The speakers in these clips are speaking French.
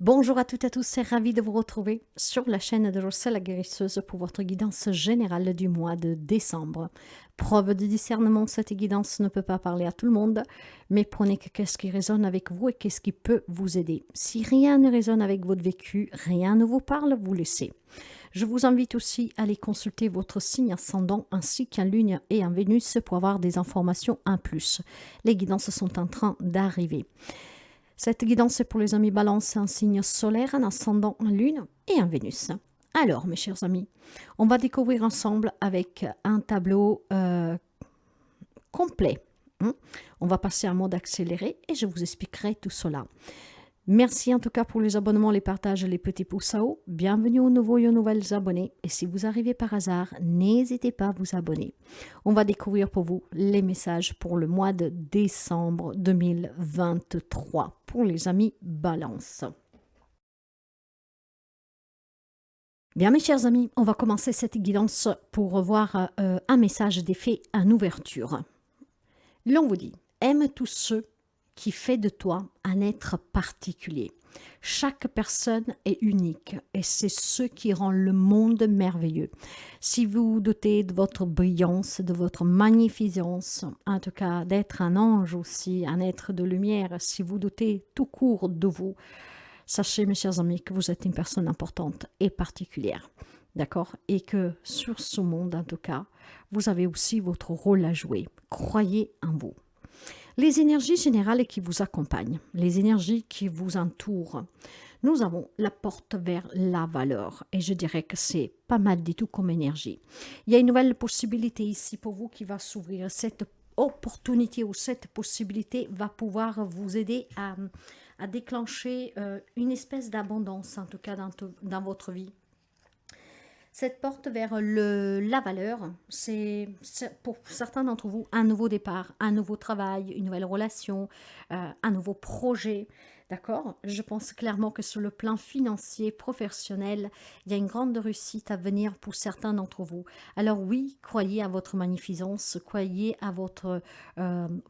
Bonjour à toutes et à tous, c'est ravi de vous retrouver sur la chaîne de Roselle la guérisseuse pour votre guidance générale du mois de décembre. Preuve de discernement, cette guidance ne peut pas parler à tout le monde, mais prenez qu'est-ce qui résonne avec vous et qu'est-ce qui peut vous aider. Si rien ne résonne avec votre vécu, rien ne vous parle, vous laissez. Je vous invite aussi à aller consulter votre signe ascendant ainsi qu'un Lune et un Vénus pour avoir des informations en plus. Les guidances sont en train d'arriver. Cette guidance est pour les amis Balance, un signe solaire, un ascendant, un Lune et un Vénus. Alors, mes chers amis, on va découvrir ensemble avec un tableau complet. On va passer en mode accéléré et je vous expliquerai tout cela. Merci en tout cas pour les abonnements, les partages, les petits pouces à haut. Bienvenue aux nouveaux et aux nouvelles abonnés. Et si vous arrivez par hasard, n'hésitez pas à vous abonner. On va découvrir pour vous les messages pour le mois de décembre 2023 pour les amis Balance. Bien mes chers amis, on va commencer cette guidance pour voir un message d'effet en ouverture. L'on vous dit, aime tous ceux qui fait de toi un être particulier. Chaque personne est unique et c'est ce qui rend le monde merveilleux. Si vous vous dotez de votre brillance, de votre magnificence, en tout cas d'être un ange aussi, un être de lumière, si vous dotez tout court de vous, sachez mes chers amis que vous êtes une personne importante et particulière. D'accord? Et que sur ce monde, en tout cas, vous avez aussi votre rôle à jouer. Croyez en vous. Les énergies générales qui vous accompagnent, les énergies qui vous entourent, nous avons la porte vers la valeur. Et je dirais que c'est pas mal du tout comme énergie. Il y a une nouvelle possibilité ici pour vous qui va s'ouvrir. Cette opportunité ou cette possibilité va pouvoir vous aider à déclencher une espèce d'abondance, en tout cas dans votre vie. Cette porte vers la valeur, c'est pour certains d'entre vous un nouveau départ, un nouveau travail, une nouvelle relation, un nouveau projet. D'accord? Je pense clairement que sur le plan financier, professionnel, il y a une grande réussite à venir pour certains d'entre vous. Alors oui, croyez à votre magnificence, croyez à votre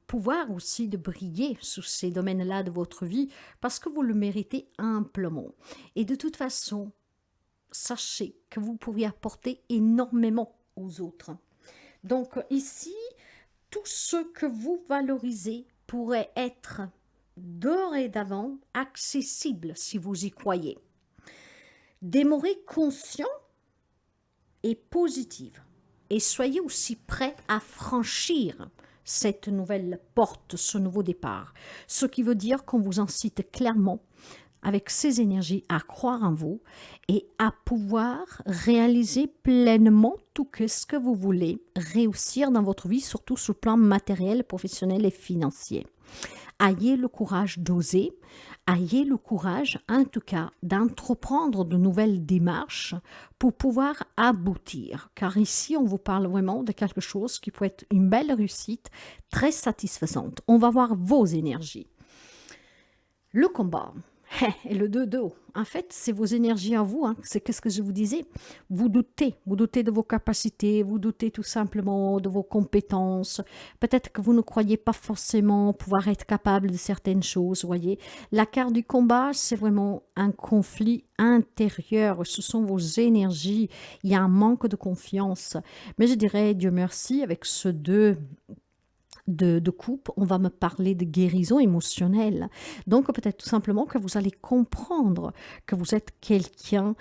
pouvoir aussi de briller sur ces domaines-là de votre vie parce que vous le méritez amplement. Et de toute façon, sachez que vous pourriez apporter énormément aux autres. Donc ici, tout ce que vous valorisez pourrait être dorénavant accessible si vous y croyez. Demeurez conscient et positive et soyez aussi prêt à franchir cette nouvelle porte, ce nouveau départ. Ce qui veut dire qu'on vous incite clairement avec ces énergies à croire en vous et à pouvoir réaliser pleinement tout ce que vous voulez réussir dans votre vie, surtout sur le plan matériel, professionnel et financier. Ayez le courage d'oser, ayez le courage en tout cas d'entreprendre de nouvelles démarches pour pouvoir aboutir. Car ici, on vous parle vraiment de quelque chose qui peut être une belle réussite, très satisfaisante. On va voir vos énergies. Le combat. Et le 2-2, en fait, c'est vos énergies à vous. C'est qu'est-ce que je vous disais. Vous doutez de vos capacités, vous doutez tout simplement de vos compétences. Peut-être que vous ne croyez pas forcément pouvoir être capable de certaines choses, voyez. La carte du combat, c'est vraiment un conflit intérieur. Ce sont vos énergies. Il y a un manque de confiance. Mais je dirais, Dieu merci, avec ce 2 de coupe, on va me parler de guérison émotionnelle. Donc peut-être tout simplement que vous allez comprendre que vous êtes quelqu'un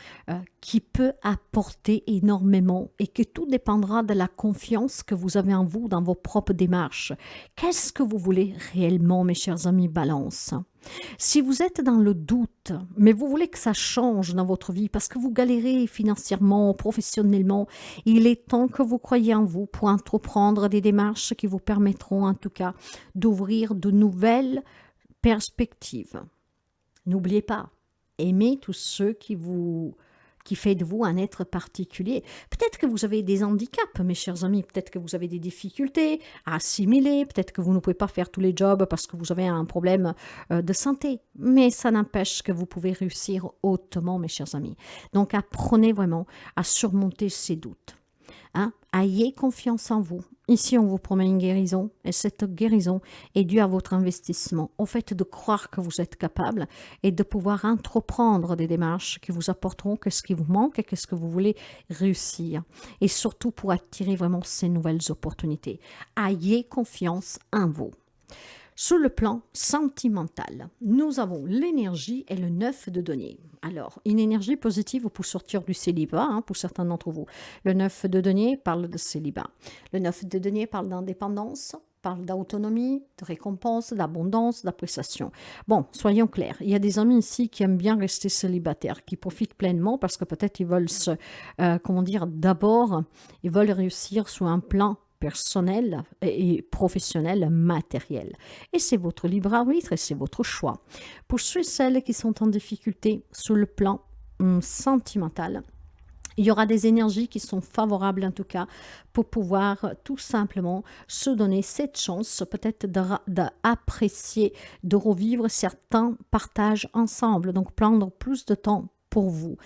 qui peut apporter énormément et que tout dépendra de la confiance que vous avez en vous dans vos propres démarches. Qu'est-ce que vous voulez réellement, mes chers amis Balance ? Si vous êtes dans le doute, mais vous voulez que ça change dans votre vie parce que vous galérez financièrement, professionnellement, il est temps que vous croyiez en vous pour entreprendre des démarches qui vous permettront en tout cas d'ouvrir de nouvelles perspectives. N'oubliez pas, aimez tous ceux qui fait de vous un être particulier. Peut-être que vous avez des handicaps, mes chers amis, peut-être que vous avez des difficultés à assimiler, peut-être que vous ne pouvez pas faire tous les jobs parce que vous avez un problème de santé, mais ça n'empêche que vous pouvez réussir hautement, mes chers amis. Donc apprenez vraiment à surmonter ces doutes. Ayez confiance en vous Ici, on vous promet une guérison et cette guérison est due à votre investissement, au fait de croire que vous êtes capable et de pouvoir entreprendre des démarches qui vous apporteront qu'est-ce qui vous manque et qu'est-ce que vous voulez réussir. Et surtout pour attirer vraiment ces nouvelles opportunités. Ayez confiance en vous. Sur le plan sentimental, nous avons l'énergie et le 9 de denier. Alors, une énergie positive pour sortir du célibat, pour certains d'entre vous. Le 9 de denier parle de célibat. Le 9 de denier parle d'indépendance, parle d'autonomie, de récompense, d'abondance, d'appréciation. Bon, soyons clairs, il y a des amis ici qui aiment bien rester célibataires, qui profitent pleinement parce que peut-être ils veulent d'abord, ils veulent réussir sur un plan personnel et professionnel matériel. Et c'est votre libre arbitre et c'est votre choix. Pour ceux et celles qui sont en difficulté sur le plan sentimental, il y aura des énergies qui sont favorables en tout cas pour pouvoir tout simplement se donner cette chance peut-être d'apprécier, de revivre certains partages ensemble, donc prendre plus de temps pour vous.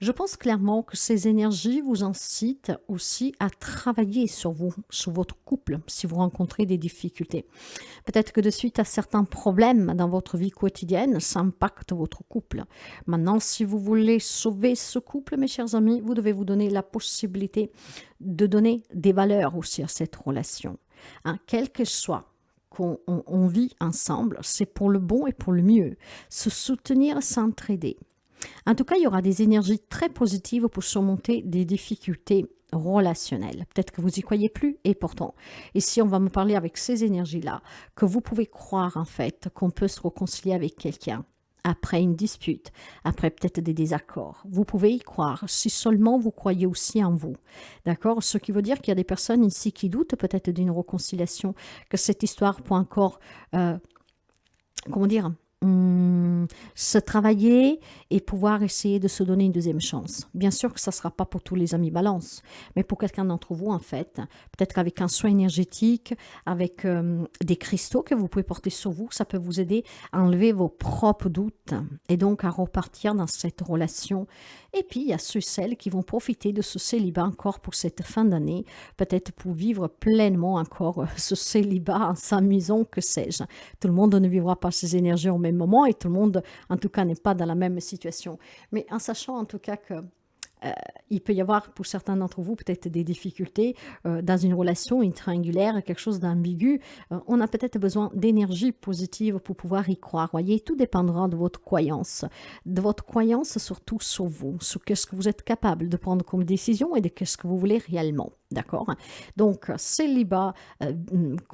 Je pense clairement que ces énergies vous incitent aussi à travailler sur vous, sur votre couple, si vous rencontrez des difficultés. Peut-être que de suite à certains problèmes dans votre vie quotidienne, ça impacte votre couple. Maintenant, si vous voulez sauver ce couple, mes chers amis, vous devez vous donner la possibilité de donner des valeurs aussi à cette relation. Quel que soit qu'on vit ensemble, c'est pour le bon et pour le mieux. Se soutenir, s'entraider. En tout cas, il y aura des énergies très positives pour surmonter des difficultés relationnelles. Peut-être que vous n'y croyez plus, et pourtant. Ici, on va me parler avec ces énergies-là, que vous pouvez croire en fait qu'on peut se réconcilier avec quelqu'un après une dispute, après peut-être des désaccords. Vous pouvez y croire, si seulement vous croyez aussi en vous. D'accord? Ce qui veut dire qu'il y a des personnes ici qui doutent peut-être d'une réconciliation, que cette histoire peut encore, se travailler et pouvoir essayer de se donner une deuxième chance. Bien sûr que ça ne sera pas pour tous les amis balance, mais pour quelqu'un d'entre vous, en fait, peut-être qu'avec un soin énergétique, avec des cristaux que vous pouvez porter sur vous, ça peut vous aider à enlever vos propres doutes et donc à repartir dans cette relation. Et puis, il y a ceux et celles qui vont profiter de ce célibat encore pour cette fin d'année, peut-être pour vivre pleinement encore ce célibat en s'amusant, que sais-je. Tout le monde ne vivra pas ces énergies au même moment et tout le monde, en tout cas, n'est pas dans la même situation. Mais en sachant en tout cas que il peut y avoir pour certains d'entre vous peut-être des difficultés dans une relation, une triangulaire, quelque chose d'ambigu. On a peut-être besoin d'énergie positive pour pouvoir y croire. Voyez, tout dépendra de votre croyance surtout sur vous, sur ce que vous êtes capable de prendre comme décision et de ce que vous voulez réellement. D'accord? Donc, célibat,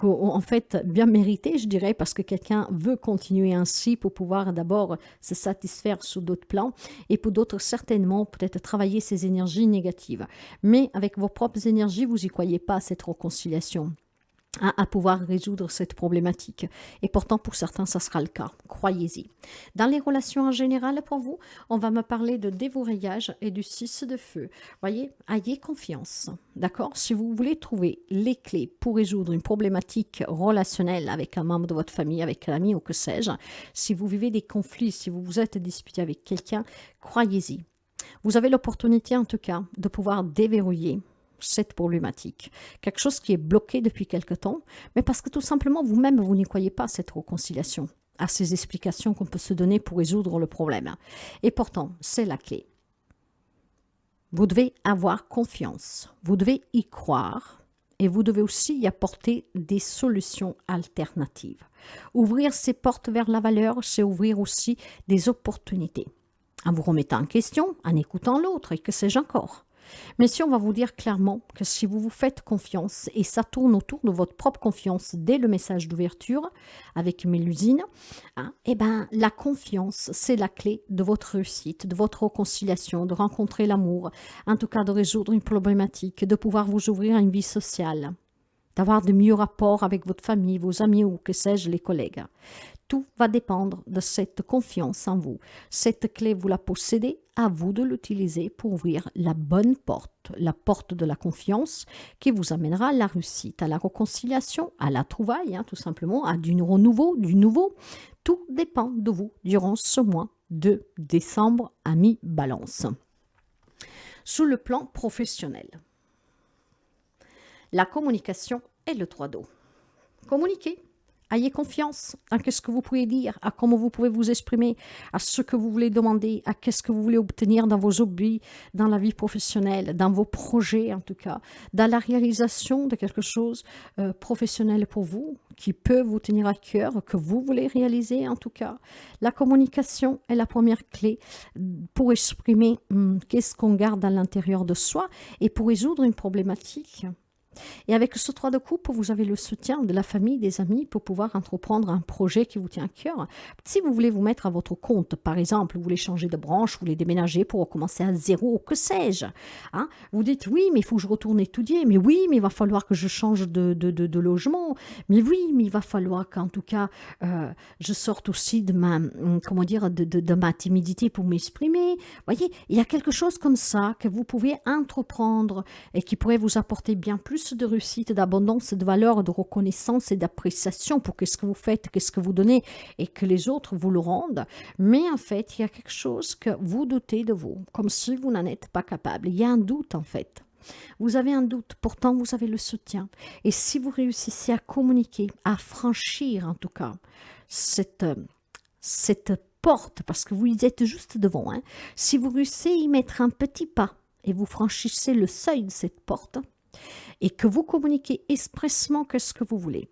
en fait, bien mérité, je dirais, parce que quelqu'un veut continuer ainsi pour pouvoir d'abord se satisfaire sur d'autres plans et pour d'autres, certainement, peut-être travailler ces énergies négatives. Mais avec vos propres énergies, vous n'y croyez pas à cette réconciliation, à pouvoir résoudre cette problématique. Et pourtant, pour certains, ça sera le cas. Croyez-y. Dans les relations en général, pour vous, on va me parler de déverrouillage et du 6 de feu. Voyez, ayez confiance. D'accord? Si vous voulez trouver les clés pour résoudre une problématique relationnelle avec un membre de votre famille, avec un ami ou que sais-je, si vous vivez des conflits, si vous vous êtes disputé avec quelqu'un, croyez-y. Vous avez l'opportunité, en tout cas, de pouvoir déverrouiller cette problématique. Quelque chose qui est bloqué depuis quelque temps, mais parce que tout simplement, vous-même, vous n'y croyez pas à cette réconciliation, à ces explications qu'on peut se donner pour résoudre le problème. Et pourtant, c'est la clé. Vous devez avoir confiance, vous devez y croire et vous devez aussi y apporter des solutions alternatives. Ouvrir ces portes vers la valeur, c'est ouvrir aussi des opportunités. En vous remettant en question, en écoutant l'autre et que sais-je encore. Mais si on va vous dire clairement que si vous vous faites confiance, et ça tourne autour de votre propre confiance dès le message d'ouverture avec Mélusine, la confiance, c'est la clé de votre réussite, de votre réconciliation, de rencontrer l'amour, en tout cas de résoudre une problématique, de pouvoir vous ouvrir à une vie sociale, d'avoir de mieux rapports avec votre famille, vos amis ou que sais-je, les collègues. Tout va dépendre de cette confiance en vous. Cette clé, vous la possédez, à vous de l'utiliser pour ouvrir la bonne porte, la porte de la confiance qui vous amènera à la réussite, à la réconciliation, à la trouvaille, tout simplement, à du renouveau, du nouveau. Tout dépend de vous durant ce mois de décembre, amis Balance. Sur le plan professionnel, la communication et le 3 d'eau. Communiquez. Ayez confiance à ce que vous pouvez dire, à comment vous pouvez vous exprimer, à ce que vous voulez demander, à qu'est-ce que vous voulez obtenir dans vos hobbies, dans la vie professionnelle, dans vos projets en tout cas, dans la réalisation de quelque chose professionnel pour vous, qui peut vous tenir à cœur, que vous voulez réaliser en tout cas. La communication est la première clé pour exprimer qu'est-ce qu'on garde à l'intérieur de soi et pour résoudre une problématique. Et avec ce 3 de coupe, vous avez le soutien de la famille, des amis pour pouvoir entreprendre un projet qui vous tient à cœur. Si vous voulez vous mettre à votre compte, par exemple, vous voulez changer de branche, vous voulez déménager pour recommencer à zéro, que sais-je, hein, vous dites oui, mais il faut que je retourne étudier, mais oui, mais il va falloir que je change de logement, mais oui, mais il va falloir qu'en tout cas, je sorte aussi de ma, comment dire, de ma timidité pour m'exprimer. Voyez, il y a quelque chose comme ça que vous pouvez entreprendre et qui pourrait vous apporter bien plus de réussite, d'abondance, de valeur, de reconnaissance et d'appréciation pour qu'est-ce que vous faites, qu'est-ce que vous donnez et que les autres vous le rendent. Mais en fait, il y a quelque chose que vous doutez de vous, comme si vous n'en êtes pas capable. Il y a un doute en fait. Vous avez un doute, pourtant vous avez le soutien. Et si vous réussissez à communiquer, à franchir en tout cas cette porte, parce que vous y êtes juste devant, hein, si vous réussissez à y mettre un petit pas et vous franchissez le seuil de cette porte, et que vous communiquez expressément ce que vous voulez,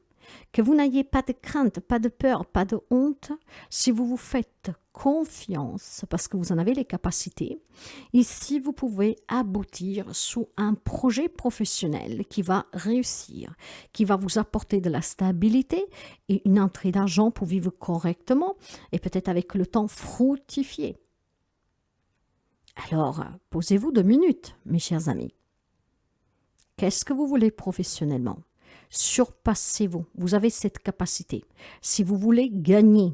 que vous n'ayez pas de crainte, pas de peur, pas de honte, si vous vous faites confiance, parce que vous en avez les capacités, ici vous pouvez aboutir sous un projet professionnel qui va réussir, qui va vous apporter de la stabilité et une entrée d'argent pour vivre correctement et peut-être avec le temps fructifier. Alors, posez-vous 2 minutes, mes chers amis. Qu'est-ce que vous voulez professionnellement? Surpassez-vous. Vous avez cette capacité. Si vous voulez gagner,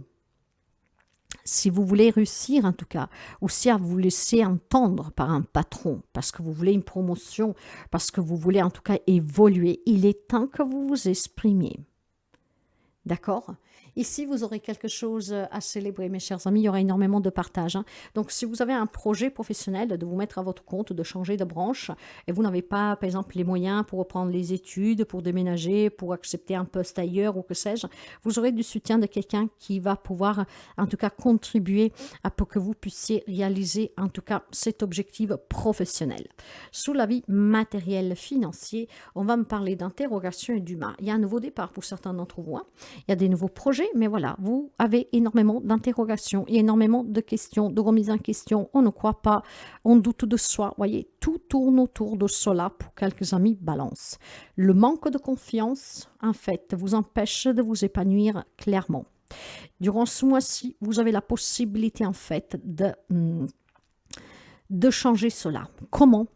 si vous voulez réussir en tout cas, ou si vous vous laissez entendre par un patron, parce que vous voulez une promotion, parce que vous voulez en tout cas évoluer, il est temps que vous vous exprimiez. D'accord? Ici, vous aurez quelque chose à célébrer, mes chers amis. Il y aura énormément de partage. Hein. Donc, si vous avez un projet professionnel de vous mettre à votre compte, de changer de branche, et vous n'avez pas, par exemple, les moyens pour reprendre les études, pour déménager, pour accepter un poste ailleurs ou que sais-je, vous aurez du soutien de quelqu'un qui va pouvoir, en tout cas, contribuer à pour que vous puissiez réaliser, en tout cas, cet objectif professionnel. Sous la vie matérielle, financier, on va me parler d'interrogation et d'humain. Il y a un nouveau départ pour certains d'entre vous. Hein. Il y a des nouveaux projets, mais voilà, vous avez énormément d'interrogations et énormément de questions, de remises en question. On ne croit pas, on doute de soi. Voyez, tout tourne autour de cela pour quelques amis balance. Le manque de confiance, en fait, vous empêche de vous épanouir clairement. Durant ce mois-ci, vous avez la possibilité, en fait, de changer cela. Comment ?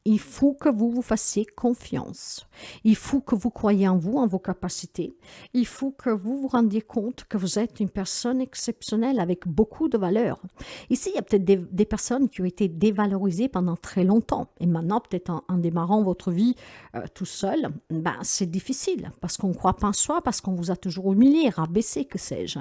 Il faut que vous vous fassiez confiance. Il faut que vous croyiez en vous, en vos capacités. Il faut que vous vous rendiez compte que vous êtes une personne exceptionnelle avec beaucoup de valeur. Ici, il y a peut-être des personnes qui ont été dévalorisées pendant très longtemps. Et maintenant, peut-être en démarrant votre vie tout seul, c'est difficile parce qu'on ne croit pas en soi, parce qu'on vous a toujours humilié, rabaissé, que sais-je.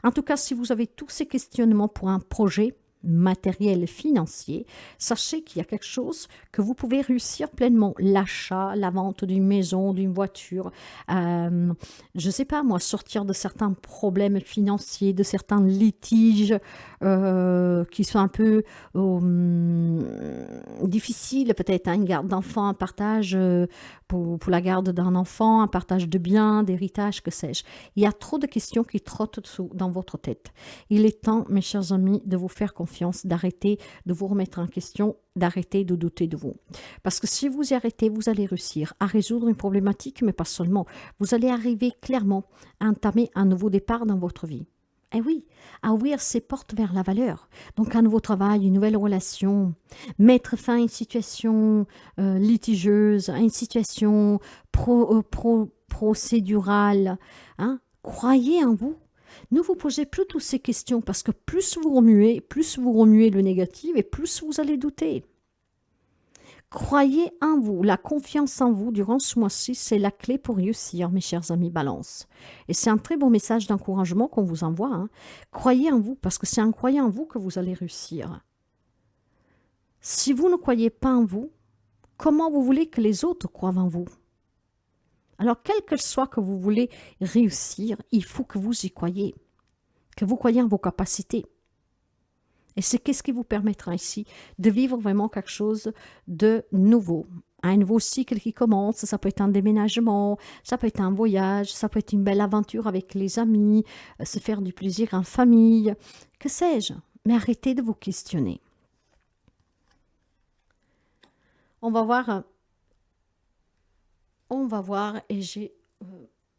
En tout cas, si vous avez tous ces questionnements pour un projet, matériel financier, sachez qu'il y a quelque chose que vous pouvez réussir pleinement. L'achat, la vente d'une maison, d'une voiture, je ne sais pas moi, sortir de certains problèmes financiers, de certains litiges qui sont un peu difficiles, peut-être une garde d'enfant, un partage pour la garde d'un enfant, un partage de biens, d'héritage, que sais-je. Il y a trop de questions qui trottent dans votre tête. Il est temps, mes chers amis, de vous faire confiance, d'arrêter de vous remettre en question, d'arrêter de douter de vous. Parce que si vous y arrêtez, vous allez réussir à résoudre une problématique, mais pas seulement. Vous allez arriver clairement à entamer un nouveau départ dans votre vie. Eh oui, à ouvrir ses portes vers la valeur. Donc un nouveau travail, une nouvelle relation, mettre fin à une situation litigieuse, à une situation procédurale. Hein? Croyez en vous. Ne vous posez plus toutes ces questions parce que plus vous remuez le négatif et plus vous allez douter. Croyez en vous, la confiance en vous durant ce mois-ci, c'est la clé pour réussir, mes chers amis Balance. Et c'est un très bon message d'encouragement qu'on vous envoie. Hein. Croyez en vous, parce que c'est en croyant en vous que vous allez réussir. Si vous ne croyez pas en vous, comment vous voulez que les autres croient en vous? Alors, quel que soit que vous voulez réussir, il faut que vous y croyez, que vous croyez en vos capacités. Et c'est qu'est-ce qui vous permettra ici de vivre vraiment quelque chose de nouveau. Un nouveau cycle qui commence, ça peut être un déménagement, ça peut être un voyage, ça peut être une belle aventure avec les amis, se faire du plaisir en famille, que sais-je. Mais arrêtez de vous questionner. On va voir, et j'ai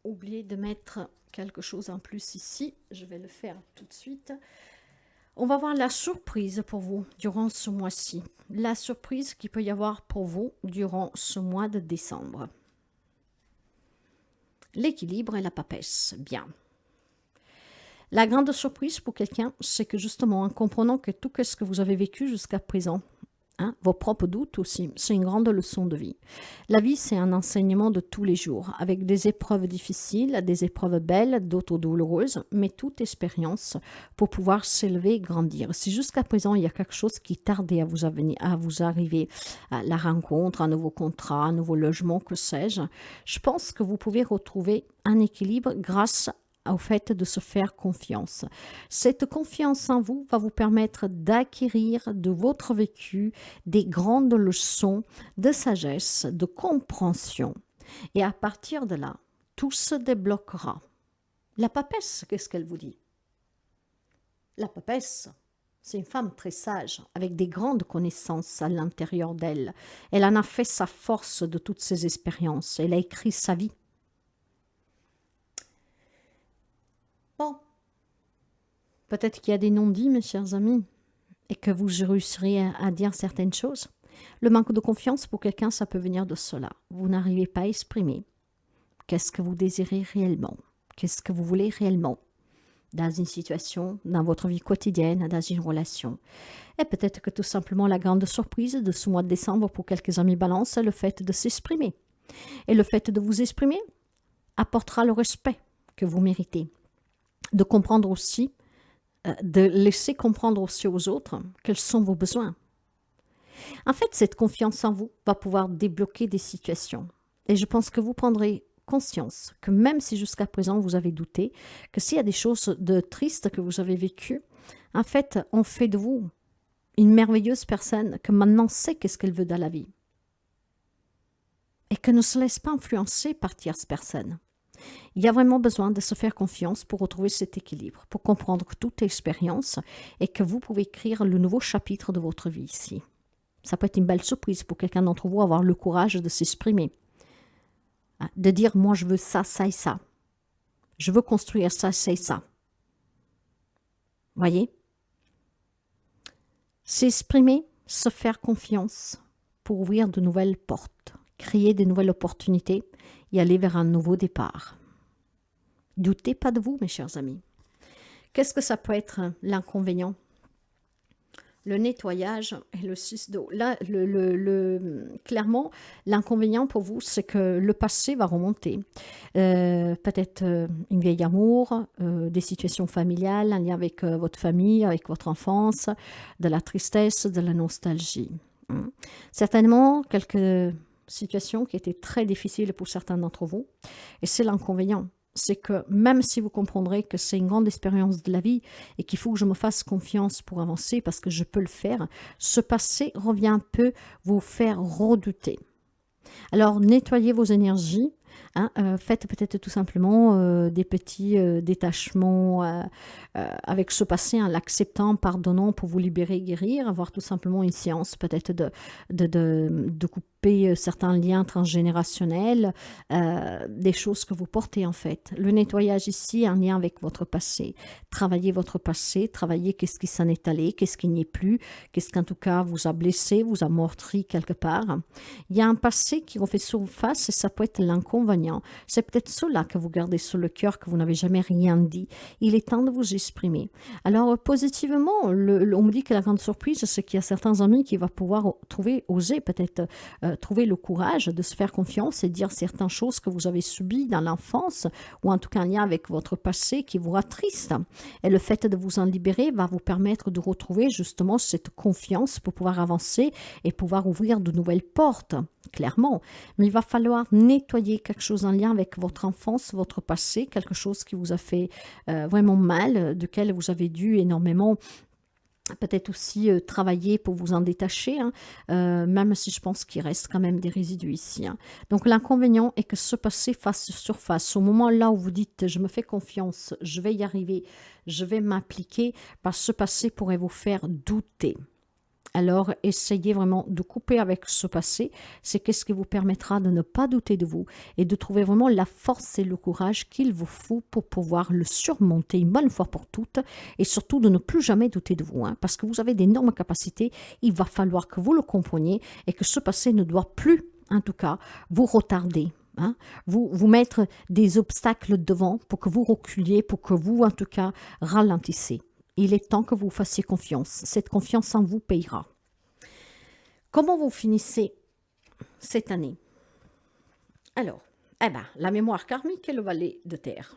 oublié de mettre quelque chose en plus ici, je vais le faire tout de suite. On va voir la surprise pour vous durant ce mois-ci. La surprise qu'il peut y avoir pour vous durant ce mois de décembre. L'équilibre et la papesse. Bien. La grande surprise pour quelqu'un, c'est que justement, en comprenant que tout ce que vous avez vécu jusqu'à présent, vos propres doutes aussi, c'est une grande leçon de vie. La vie, c'est un enseignement de tous les jours, avec des épreuves difficiles, des épreuves belles, d'autres douloureuses, mais toute expérience pour pouvoir s'élever et grandir. Si jusqu'à présent, il y a quelque chose qui tardait à vous arriver, à la rencontre, un nouveau contrat, un nouveau logement, que sais-je, je pense que vous pouvez retrouver un équilibre grâce au fait de se faire confiance. Cette confiance en vous va vous permettre d'acquérir de votre vécu des grandes leçons de sagesse, de compréhension. Et à partir de là, tout se débloquera. La papesse, qu'est-ce qu'elle vous dit? La papesse, c'est une femme très sage, avec des grandes connaissances à l'intérieur d'elle. Elle en a fait sa force de toutes ses expériences. Elle a écrit sa vie. Bon, peut-être qu'il y a des non-dits, mes chers amis, et que vous réussirez à dire certaines choses. Le manque de confiance pour quelqu'un, ça peut venir de cela. Vous n'arrivez pas à exprimer. Qu'est-ce que vous désirez réellement? Qu'est-ce que vous voulez réellement? Dans une situation, dans votre vie quotidienne, dans une relation. Et peut-être que tout simplement la grande surprise de ce mois de décembre pour quelques amis balance, c'est le fait de s'exprimer. Et le fait de vous exprimer apportera le respect que vous méritez. De comprendre aussi, de laisser comprendre aussi aux autres quels sont vos besoins. En fait, cette confiance en vous va pouvoir débloquer des situations. Et je pense que vous prendrez conscience que même si jusqu'à présent vous avez douté, que s'il y a des choses de tristes que vous avez vécues, en fait, on fait de vous une merveilleuse personne que maintenant sait qu'est-ce qu'elle veut dans la vie. Et que ne se laisse pas influencer par tierces personnes. Il y a vraiment besoin de se faire confiance pour retrouver cet équilibre, pour comprendre que toute expérience et que vous pouvez écrire le nouveau chapitre de votre vie ici. Ça peut être une belle surprise pour quelqu'un d'entre vous, avoir le courage de s'exprimer, de dire « moi je veux ça, ça et ça, je veux construire ça, ça et ça ». Voyez? S'exprimer, se faire confiance pour ouvrir de nouvelles portes, créer de nouvelles opportunités et aller vers un nouveau départ. Doutez pas de vous, mes chers amis. Qu'est-ce que ça peut être l'inconvénient? Le nettoyage et le 6 d'eau. Là, clairement, l'inconvénient pour vous, c'est que le passé va remonter. Peut-être une vieille amour, des situations familiales, un lien avec votre famille, avec votre enfance, de la tristesse, de la nostalgie. Certainement, quelques situations qui étaient très difficiles pour certains d'entre vous. Et c'est l'inconvénient. C'est que même si vous comprendrez que c'est une grande expérience de la vie et qu'il faut que je me fasse confiance pour avancer parce que je peux le faire, ce passé revient un peu vous faire redouter. Alors, nettoyez vos énergies. Faites peut-être tout simplement des petits détachements avec ce passé, l'acceptant, pardonnant pour vous libérer, guérir, avoir tout simplement une séance peut-être de couper certains liens transgénérationnels, des choses que vous portez en fait. Le nettoyage ici en lien avec votre passé. Travaillez votre passé, travaillez qu'est-ce qui s'en est allé, qu'est-ce qui n'y est plus, qu'est-ce qu'en tout cas vous a blessé, vous a meurtri quelque part. Il y a un passé qui refait surface et ça peut être l'inconvénient. C'est peut-être cela que vous gardez sur le cœur, que vous n'avez jamais rien dit. Il est temps de vous exprimer. Alors, positivement, on me dit que la grande surprise, c'est qu'il y a certains amis qui vont pouvoir oser peut-être trouver le courage de se faire confiance et dire certaines choses que vous avez subies dans l'enfance ou en tout cas en lien avec votre passé qui vous attriste. Et le fait de vous en libérer va vous permettre de retrouver justement cette confiance pour pouvoir avancer et pouvoir ouvrir de nouvelles portes, clairement. Mais il va falloir nettoyer quelque chose en lien avec votre enfance, votre passé, quelque chose qui vous a fait vraiment mal, duquel vous avez dû énormément peut-être aussi travailler pour vous en détacher, hein, même si je pense qu'il reste quand même des résidus ici. Hein. Donc l'inconvénient est que ce passé fasse surface. Au moment là où vous dites « je me fais confiance, je vais y arriver, je vais m'appliquer », parce que ce passé pourrait vous faire douter. Alors, essayez vraiment de couper avec ce passé. C'est qu'est-ce qui vous permettra de ne pas douter de vous et de trouver vraiment la force et le courage qu'il vous faut pour pouvoir le surmonter une bonne fois pour toutes et surtout de ne plus jamais douter de vous. Hein, parce que vous avez d'énormes capacités. Il va falloir que vous le compreniez et que ce passé ne doit plus, en tout cas, vous retarder. Hein, vous mettre des obstacles devant pour que vous reculiez, pour que vous, en tout cas, ralentissez. Il est temps que vous fassiez confiance. Cette confiance en vous payera. Comment vous finissez cette année? Alors, la mémoire karmique et le valet de terre.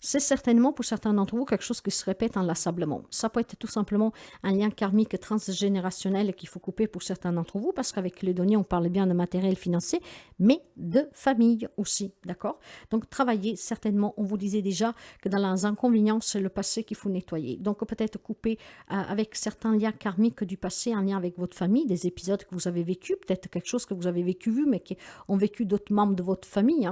C'est certainement pour certains d'entre vous quelque chose qui se répète inlassablement. Ça peut être tout simplement un lien karmique transgénérationnel qu'il faut couper pour certains d'entre vous, parce qu'avec les données, on parle bien de matériel financier, mais de famille aussi, d'accord? Donc, travailler, certainement, on vous disait déjà que dans les inconvénients, c'est le passé qu'il faut nettoyer. Donc, peut-être couper avec certains liens karmiques du passé, en lien avec votre famille, des épisodes que vous avez vécus, peut-être quelque chose que vous avez vécu, mais qui ont vécu d'autres membres de votre famille,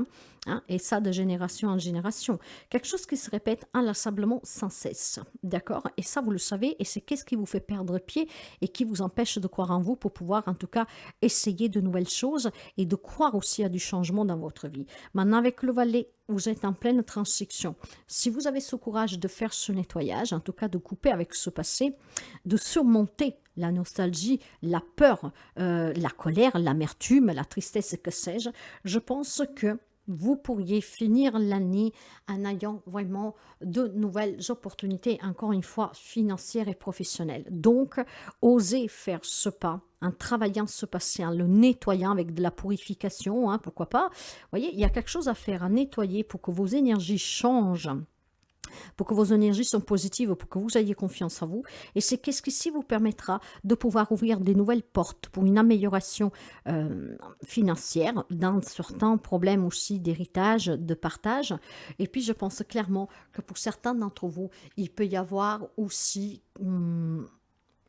et ça de génération en génération. Quelque chose qui se répète inlassablement sans cesse, d'accord? Et ça, vous le savez, et c'est qu'est-ce qui vous fait perdre pied et qui vous empêche de croire en vous pour pouvoir, en tout cas, essayer de nouvelles choses et de croire aussi à du changement dans votre vie. Maintenant, avec le valet, vous êtes en pleine transition. Si vous avez ce courage de faire ce nettoyage, en tout cas de couper avec ce passé, de surmonter la nostalgie, la peur, la colère, l'amertume, la tristesse, que sais-je, je pense que vous pourriez finir l'année en ayant vraiment de nouvelles opportunités, encore une fois, financières et professionnelles. Donc, osez faire ce pas en travaillant ce passé, en le nettoyant avec de la purification, pourquoi pas. Vous voyez, il y a quelque chose à faire, à nettoyer pour que vos énergies changent, pour que vos énergies sont positives, pour que vous ayez confiance en vous. Et c'est qu'est-ce qui ici vous permettra de pouvoir ouvrir des nouvelles portes pour une amélioration financière, dans certains problèmes aussi d'héritage, de partage. Et puis, je pense clairement que pour certains d'entre vous, il peut y avoir aussi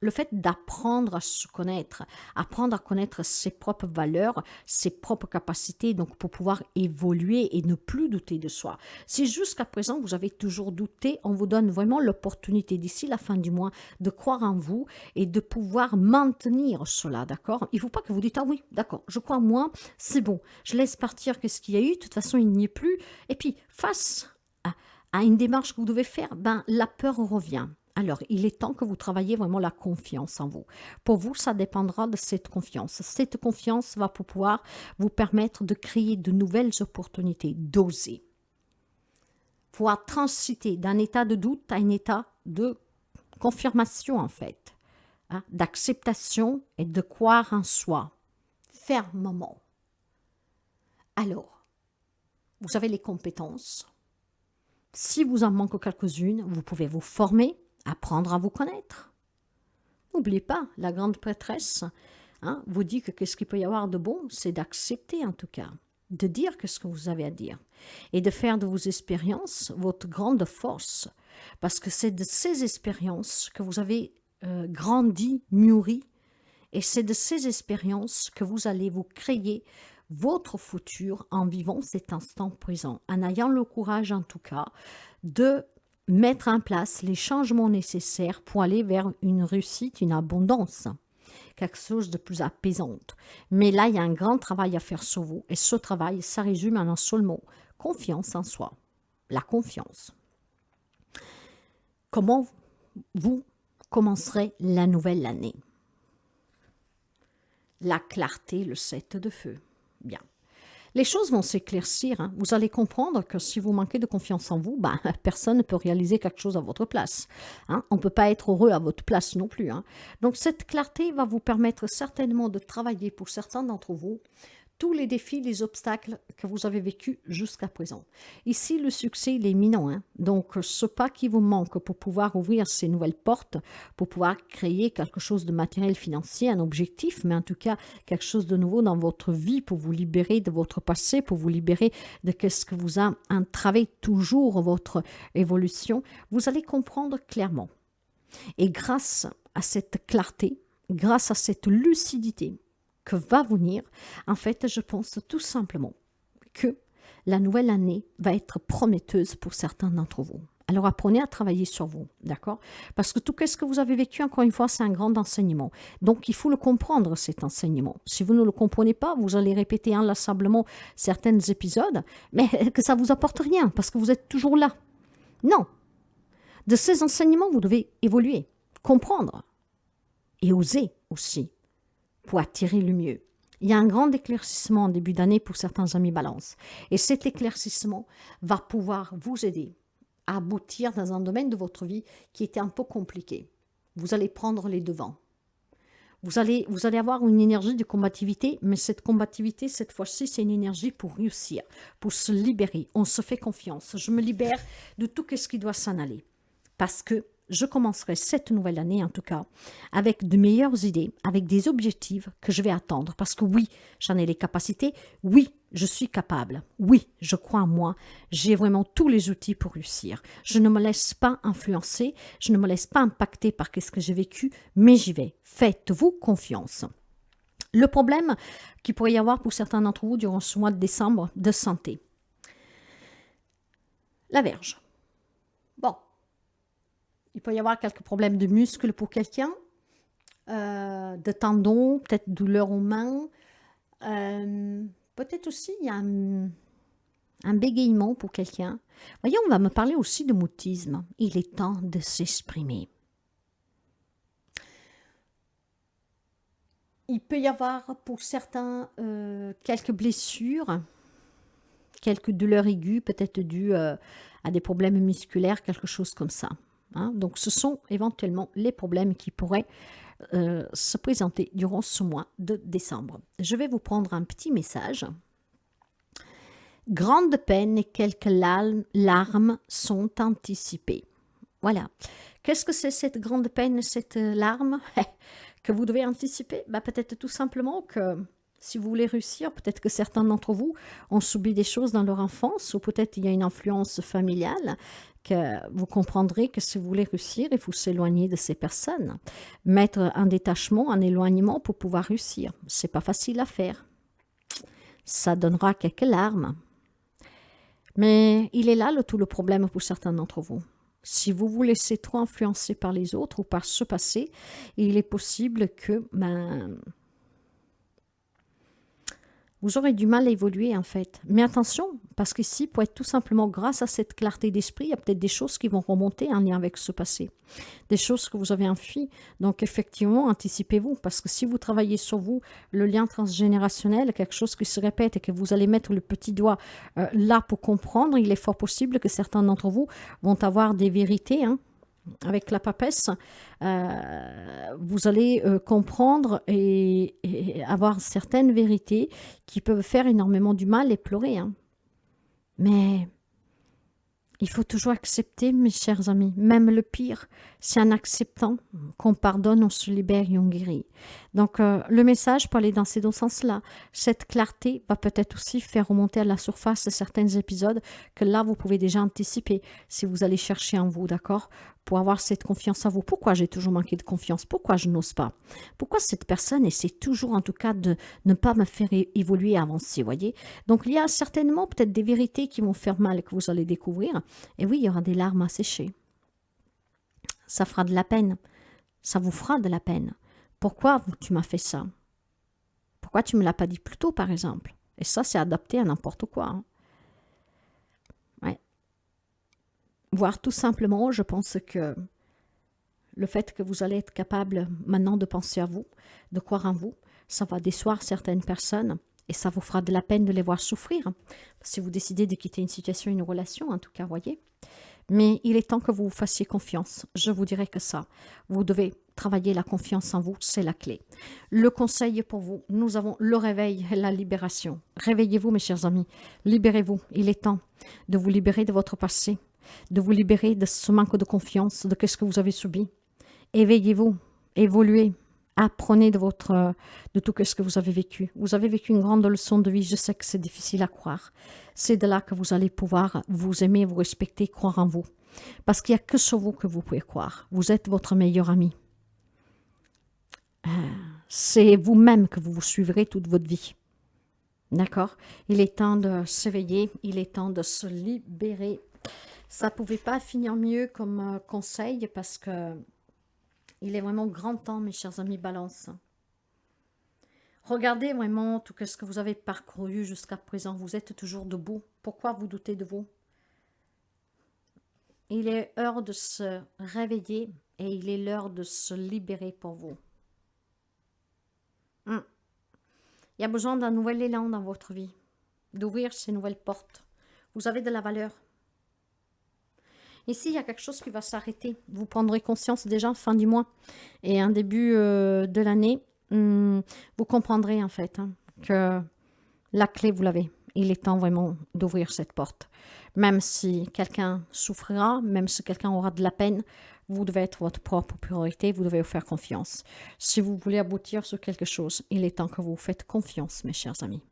le fait d'apprendre à se connaître, apprendre à connaître ses propres valeurs, ses propres capacités, donc pour pouvoir évoluer et ne plus douter de soi. Si jusqu'à présent vous avez toujours douté, on vous donne vraiment l'opportunité d'ici la fin du mois de croire en vous et de pouvoir maintenir cela, d'accord? Il ne faut pas que vous dites « Ah oui, d'accord, je crois en moi, c'est bon, je laisse partir qu'est-ce qu'il y a eu, de toute façon il n'y est plus. » Et puis face à une démarche que vous devez faire, la peur revient. Alors, il est temps que vous travailliez vraiment la confiance en vous. Pour vous, ça dépendra de cette confiance. Cette confiance va pouvoir vous permettre de créer de nouvelles opportunités, d'oser. Pouvoir transiter d'un état de doute à un état de confirmation, en fait, d'acceptation et de croire en soi, fermement. Alors, vous avez les compétences. Si vous en manquez quelques-unes, vous pouvez vous former, apprendre à vous connaître. N'oubliez pas, la grande prêtresse vous dit que qu'est-ce qu'il peut y avoir de bon, c'est d'accepter en tout cas, de dire ce que vous avez à dire et de faire de vos expériences votre grande force, parce que c'est de ces expériences que vous avez grandi, mûri, et c'est de ces expériences que vous allez vous créer votre futur en vivant cet instant présent, en ayant le courage en tout cas de mettre en place les changements nécessaires pour aller vers une réussite, une abondance, quelque chose de plus apaisante. Mais là, il y a un grand travail à faire sur vous. Et ce travail, ça résume en un seul mot, confiance en soi. La confiance. Comment vous commencerez la nouvelle année? La clarté, le 7 de feu. Bien. Les choses vont s'éclaircir. Hein. Vous allez comprendre que si vous manquez de confiance en vous, ben, personne ne peut réaliser quelque chose à votre place. Hein. On ne peut pas être heureux à votre place non plus. Hein. Donc cette clarté va vous permettre certainement de travailler pour certains d'entre vous tous les défis, les obstacles que vous avez vécus jusqu'à présent. Ici, le succès, il est imminent. Hein. Donc, ce pas qui vous manque pour pouvoir ouvrir ces nouvelles portes, pour pouvoir créer quelque chose de matériel financier, un objectif, mais en tout cas, quelque chose de nouveau dans votre vie pour vous libérer de votre passé, pour vous libérer de ce que vous a entravé toujours votre évolution, vous allez comprendre clairement. Et grâce à cette clarté, grâce à cette lucidité, que va venir, en fait, je pense tout simplement que la nouvelle année va être prometteuse pour certains d'entre vous. Alors apprenez à travailler sur vous, d'accord? Parce que tout ce que vous avez vécu, encore une fois, c'est un grand enseignement. Donc il faut le comprendre, cet enseignement. Si vous ne le comprenez pas, vous allez répéter inlassablement certains épisodes, mais que ça ne vous apporte rien, parce que vous êtes toujours là. Non. De ces enseignements, vous devez évoluer, comprendre et oser aussi, pour attirer le mieux. Il y a un grand éclaircissement en début d'année pour certains amis balance. Et cet éclaircissement va pouvoir vous aider à aboutir dans un domaine de votre vie qui était un peu compliqué. Vous allez prendre les devants. Vous allez avoir une énergie de combativité, mais cette combativité, cette fois-ci, c'est une énergie pour réussir, pour se libérer. On se fait confiance. Je me libère de tout ce qui doit s'en aller. Parce que je commencerai cette nouvelle année, en tout cas, avec de meilleures idées, avec des objectifs que je vais attendre. Parce que oui, j'en ai les capacités. Oui, je suis capable. Oui, je crois en moi. J'ai vraiment tous les outils pour réussir. Je ne me laisse pas influencer. Je ne me laisse pas impacter par ce que j'ai vécu, mais j'y vais. Faites-vous confiance. Le problème qu'il pourrait y avoir pour certains d'entre vous durant ce mois de décembre de santé. La Vierge. Bon. Il peut y avoir quelques problèmes de muscles pour quelqu'un, de tendons, peut-être douleur aux mains. Peut-être aussi il y a un bégaiement pour quelqu'un. Voyez, on va me parler aussi de mutisme. Il est temps de s'exprimer. Il peut y avoir pour certains quelques blessures, quelques douleurs aiguës, peut-être dues à des problèmes musculaires, quelque chose comme ça. Hein, donc, ce sont éventuellement les problèmes qui pourraient se présenter durant ce mois de décembre. Je vais vous prendre un petit message. Grande peine et quelques larmes sont anticipées. Voilà. Qu'est-ce que c'est cette grande peine, cette larme que vous devez anticiper? Peut-être tout simplement que si vous voulez réussir, peut-être que certains d'entre vous ont subi des choses dans leur enfance ou peut-être il y a une influence familiale que vous comprendrez que si vous voulez réussir, il faut s'éloigner de ces personnes. Mettre un détachement, un éloignement pour pouvoir réussir. Ce n'est pas facile à faire. Ça donnera quelques larmes. Mais il est là tout le problème pour certains d'entre vous. Si vous vous laissez trop influencer par les autres ou par ce passé, il est possible que vous aurez du mal à évoluer en fait. Mais attention, parce qu'ici, pour être tout simplement grâce à cette clarté d'esprit, il y a peut-être des choses qui vont remonter en lien avec ce passé. Des choses que vous avez enfuies. Donc effectivement, anticipez-vous. Parce que si vous travaillez sur vous, le lien transgénérationnel, quelque chose qui se répète et que vous allez mettre le petit doigt là pour comprendre, il est fort possible que certains d'entre vous vont avoir des vérités, avec la papesse, vous allez comprendre et avoir certaines vérités qui peuvent faire énormément du mal et pleurer. Mais il faut toujours accepter, mes chers amis, même le pire, c'est en acceptant qu'on pardonne, on se libère et on guérit. Donc le message peut aller dans ces deux sens-là. Cette clarté va peut-être aussi faire remonter à la surface certains épisodes que là, vous pouvez déjà anticiper si vous allez chercher en vous, d'accord? Pour avoir cette confiance en vous. Pourquoi j'ai toujours manqué de confiance? Pourquoi je n'ose pas? Pourquoi cette personne essaie toujours, en tout cas, de ne pas me faire évoluer, avancer, voyez? Donc, il y a certainement peut-être des vérités qui vont faire mal que vous allez découvrir. Et oui, il y aura des larmes à sécher. Ça fera de la peine. Ça vous fera de la peine. Pourquoi tu m'as fait ça? Pourquoi tu ne me l'as pas dit plus tôt, par exemple? Et ça, c'est adapté à n'importe quoi. Voire tout simplement, je pense que le fait que vous allez être capable maintenant de penser à vous, de croire en vous, ça va décevoir certaines personnes Et ça vous fera de la peine de les voir souffrir. Si vous décidez de quitter une situation, une relation, en tout cas, voyez. Mais il est temps que vous vous fassiez confiance. Je vous dirais que ça, vous devez travailler la confiance en vous, c'est la clé. Le conseil pour vous, nous avons le réveil et la libération. Réveillez-vous, mes chers amis. Libérez-vous. Il est temps de vous libérer de votre passé, de vous libérer de ce manque de confiance, de ce que vous avez subi. Éveillez-vous, évoluez. Apprenez de tout ce que vous avez vécu. Vous avez vécu une grande leçon de vie. Je sais que c'est difficile à croire. C'est de là que vous allez pouvoir vous aimer, vous respecter, croire en vous. Parce qu'il n'y a que sur vous que vous pouvez croire. Vous êtes votre meilleur ami. C'est vous-même que vous vous suivrez toute votre vie. D'accord? Il est temps de s'éveiller. Il est temps de se libérer. Ça ne pouvait pas finir mieux comme conseil parce que il est vraiment grand temps, mes chers amis Balance. Regardez vraiment tout ce que vous avez parcouru jusqu'à présent. Vous êtes toujours debout. Pourquoi vous doutez de vous? Il est heure de se réveiller et il est l'heure de se libérer pour vous. Il y a besoin d'un nouvel élan dans votre vie, d'ouvrir ces nouvelles portes. Vous avez de la valeur. Ici, il y a quelque chose qui va s'arrêter. Vous prendrez conscience déjà fin du mois et en début de l'année, vous comprendrez en fait que la clé, vous l'avez. Il est temps vraiment d'ouvrir cette porte. Même si quelqu'un souffrira, même si quelqu'un aura de la peine, vous devez être votre propre priorité, vous devez vous faire confiance. Si vous voulez aboutir sur quelque chose, il est temps que vous vous faites confiance, mes chers amis.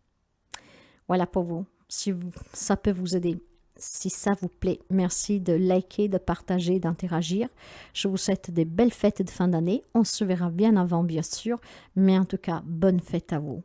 Voilà pour vous. Si ça peut vous aider. Si ça vous plaît, merci de liker, de partager, d'interagir. Je vous souhaite des belles fêtes de fin d'année. On se verra bien avant, bien sûr. Mais en tout cas, bonne fête à vous.